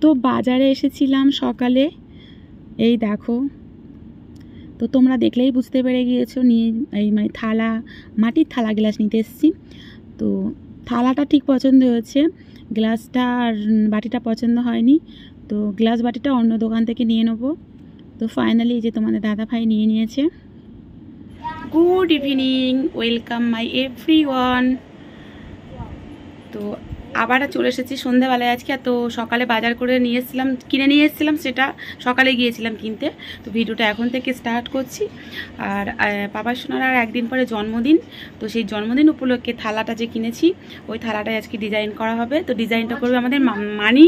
তো বাজারে এসেছিলাম সকালে, এই দেখো। তো তোমরা দেখলেই বুঝতে পেরে গিয়েছো, নিয়ে এই মানে থালা, মাটির থালা গ্লাস নিতে এসেছি। তো থালাটা ঠিক পছন্দ হয়েছে, গ্লাসটা আর বাটিটা পছন্দ হয়নি। তো গ্লাস বাটিটা অন্য দোকান থেকে নিয়ে নেবো। তো ফাইনালি যে তোমাদের দাদা ভাই নিয়ে নিয়েছে। Good evening, welcome my everyone. তো আবার চলে এসেছি সন্ধ্যাবেলায় আজকে। তো সকালে বাজার করে কিনে নিয়ে এসেছিলাম, সেটা সকালে গিয়েছিলাম কিনতে। তো ভিডিওটা এখন থেকে স্টার্ট করছি। আর বাবার সোনার আর একদিন পরে জন্মদিন, তো সেই জন্মদিন উপলক্ষে থালাটা যে কিনেছি, ওই থালাটাই আজকে ডিজাইন করা হবে। তো ডিজাইনটা করবে আমাদের মানি,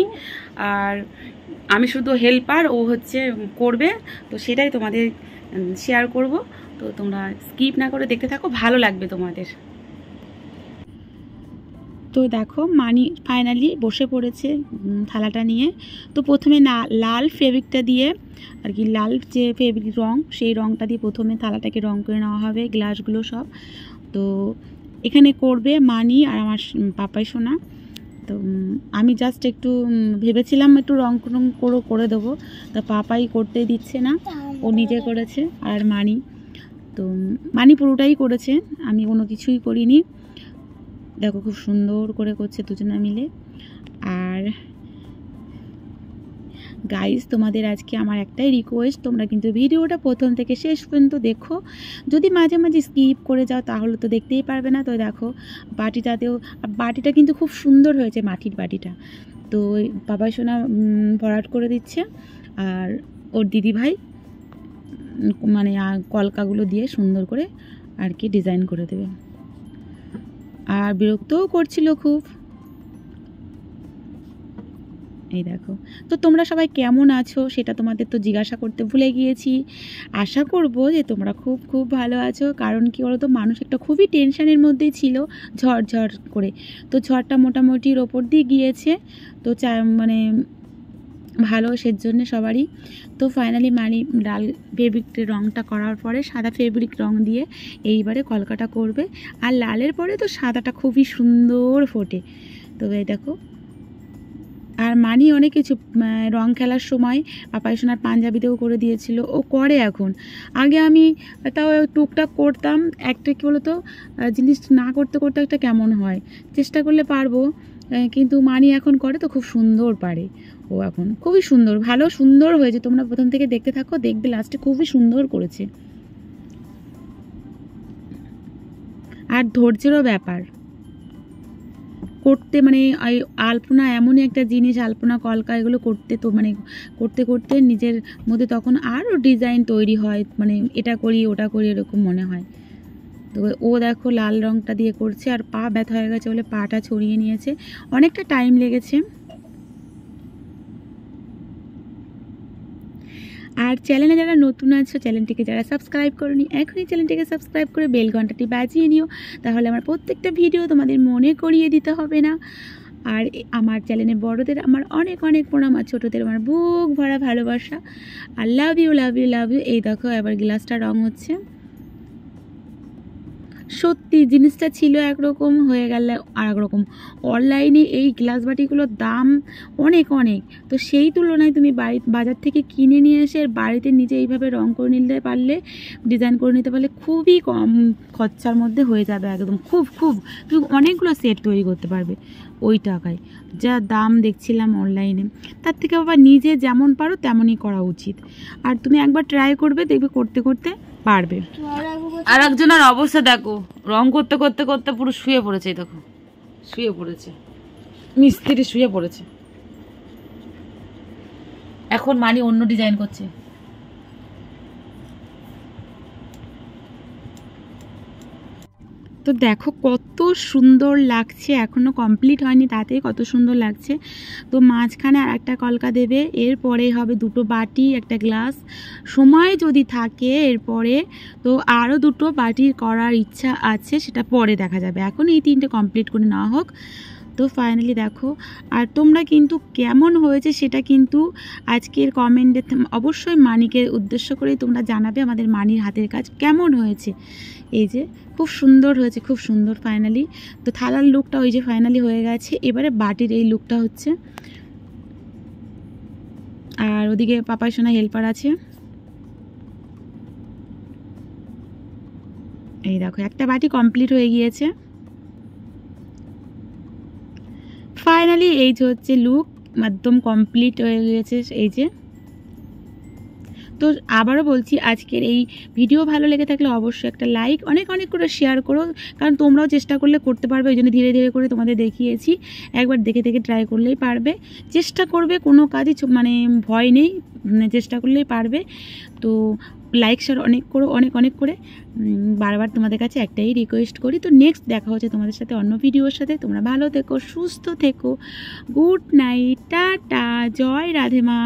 আর আমি শুধু হেল্পার, ও হচ্ছে করবে। তো সেটাই তোমাদের শেয়ার করব। তো তোমরা স্কিপ না করে দেখতে থাকো, ভালো লাগবে তোমাদের। তো দেখো মানি ফাইনালি বসে পড়েছে থালাটা নিয়ে। তো প্রথমে লাল ফেব্রিকটা দিয়ে আর কি, লাল যে ফেব্রিক রং, সেই রংটা দিয়ে প্রথমে থালাটাকে রং করে নেওয়া হবে, গ্লাসগুলো সব। তো এখানে করবে মানি আর আমার পাপাই সোনা। তো আমি জাস্ট একটু ভেবেছিলাম একটু রং করে দেবো, তো পাপাই করতে দিচ্ছে না, ও নিজে করেছে। আর মানি পুরোটাই করেছে, আমি কোনো কিছুই করিনি। দেখো খুব সুন্দর করে করছে দুজনে মিলে। আর গাইস, তোমাদের আজকে আমার একটাই রিকোয়েস্ট, তোমরা কিন্তু ভিডিওটা প্রথম থেকে শেষ পর্যন্ত দেখো। যদি মাঝে মাঝে স্কিপ করে যাও তাহলে তো দেখতেই পারবে না। তো দেখো বাটিটা কিন্তু খুব সুন্দর হয়েছে, মাটির বাটিটা। তো বাবা সোনা ভরাট করে দিচ্ছে, আর ওর দিদি ভাই মানে কলকাগুলো দিয়ে সুন্দর করে আর কি ডিজাইন করে দেবে। আর বিরক্তও করছিল খুব। এই দেখো। তো তোমরা সবাই কেমন আছো সেটা তোমাদের তো জিজ্ঞাসা করতে ভুলে গিয়েছি। আশা করব যে তোমরা খুব খুব ভালো আছো, কারণ কি বলো তো, মানুষ একটা খুবই টেনশনের মধ্যেই ছিল, ঝড় করে। তো ঝড়টা মোটামুটির ওপর দিয়ে গিয়েছে। তো মানে ভালো সেজন্য সবারই। তো ফাইনালি লাল ফেব্রিকের রঙটা করার পরে সাদা ফেব্রিক রং দিয়ে এইবারে কলকাটা করবে। আর লালের পরে তো সাদাটা খুবই সুন্দর ফোটে। তো এই দেখো। আর মানি অনেক কিছু রং খেলার সময় পাপাই সোনার পাঞ্জাবিতেও করে দিয়েছিল, ও করে এখন। আগে আমি তাও টুকটাক করতাম, একটা কী বলতো, জিনিস না করতে করতে একটা কেমন হয়, চেষ্টা করলে পারবো। কিন্তু মানি এখন করে, তো খুব সুন্দর পারে ও, এখন খুবই সুন্দর হয়েছে। তোমরা প্রথম থেকে দেখতে থাকো, দেখবে লাস্টে খুবই সুন্দর করেছে। আর ধৈর্যেরও ব্যাপার করতে, মানে আলপনা এমনই একটা জিনিস, আলপনা কলকা এগুলো করতে, তো মানে করতে করতে নিজের মধ্যে তখন আরও ডিজাইন তৈরি হয়, মানে এটা করি ওটা করি এরকম মনে হয়। তো ও দেখো লাল রংটা দিয়ে করছে, আর পা ব্যথা হয়ে গেছে বলে পাটা ছড়িয়ে নিয়েছে, অনেকটা টাইম লেগেছে। আর চ্যানেলে যারা নতুন আছো, চ্যানেলটিকে যারা সাবস্ক্রাইব করোনি, এখনই চ্যানেলটিকে সাবস্ক্রাইব করে বেল ঘন্টাটি বাজিয়ে নিও, তাহলে আমার প্রত্যেকটা ভিডিও তোমাদের মনে করিয়ে দিতে হবে না। আর আমার চ্যানেলে বড়দের আমার অনেক অনেক প্রণাম, আর ছোটোদের আমার বুক ভরা ভালোবাসা। আর love you love you love you. এই দেখো এবার গ্লাসটা রং হচ্ছে। সত্যি জিনিসটা ছিল একরকম, হয়ে গেল আর একরকম। অনলাইনে এই গ্লাস বাটিগুলোর দাম অনেক অনেক, তো সেই তুলনায় তুমি বাজার থেকে কিনে নিয়ে এসে বাড়িতে নিজে এইভাবে রং করে নিতে পারলে, ডিজাইন করে নিতে পারলে খুবই কম খরচার মধ্যে হয়ে যাবে একদম। খুব তুমি অনেকগুলো সেট তৈরি করতে পারবে ওই টাকায়। যা দাম দেখছিলাম অনলাইনে, তার থেকে আবার নিজে যেমন পারো তেমনই করা উচিত। আর তুমি একবার ট্রাই করবে, দেখবে করতে করতে পারবে। আর একজনের অবস্থা দেখো, রং করতে করতে করতে পুরো শুয়ে পড়েছে। দেখো শুয়ে পড়েছে, মিস্ত্রি শুয়ে পড়েছে। এখন মানি অন্য ডিজাইন করছে। তো দেখো কত সুন্দর লাগছে, এখনো কমপ্লিট হয়নি, তাতেই কত সুন্দর লাগছে। তো মাঝখানে আর একটা কলকা দেবে, এরপরে হবে দুটো বাটি, একটা গ্লাস। সময় যদি থাকে এরপরে তো আরও দুটো বাটি করার ইচ্ছা আছে, সেটা পরে দেখা যাবে, এখন এই তিনটে কমপ্লিট করে নেওয়া হোক। তো ফাইনালি দেখো। আর তোমরা কিন্তু কেমন হয়েছে সেটা কিন্তু আজকের কমেন্টে অবশ্যই মানিকে উদ্দেশ্য করে তোমরা জানাবে, আমাদের মানির হাতের কাজ কেমন হয়েছে। এই যে খুব সুন্দর হয়েছে, খুব সুন্দর ফাইনালি। তো থালার লুকটা ওই যে ফাইনালি হয়ে গেছে। এবারে বাটির এই লুকটা হচ্ছে। আর ওদিকে পাপাই সোনা হেল্পার আছে। এই দেখো একটা বাটি কমপ্লিট হয়ে গিয়েছে। ফাইনালি এই যে হচ্ছে লুক একদম কমপ্লিট হয়ে গিয়েছে। এই যে, তো আবারও বলছি, আজকের এই ভিডিও ভালো লেগে থাকলে অবশ্যই একটা লাইক, অনেক অনেক করে শেয়ার করো, কারণ তোমরাও চেষ্টা করলে করতে পারবে। ওই জন্য ধীরে ধীরে করে তোমাদের দেখিয়েছি, একবার দেখে দেখে ট্রাই করলেই পারবে। চেষ্টা করবে, কোনো কাজই মানে ভয় নেই, চেষ্টা করলেই পারবে। তো লাইক শেয়ার অনেক করো, অনেক অনেক করে। বারবার তোমাদের কাছে একটাই রিকোয়েস্ট করি। তো নেক্সট দেখা হচ্ছে তোমাদের সাথে অন্য ভিডিওর সাথে। তোমরা ভালো থেকো, সুস্থ থেকো, গুড নাইট, টাটা, জয় রাধে মা।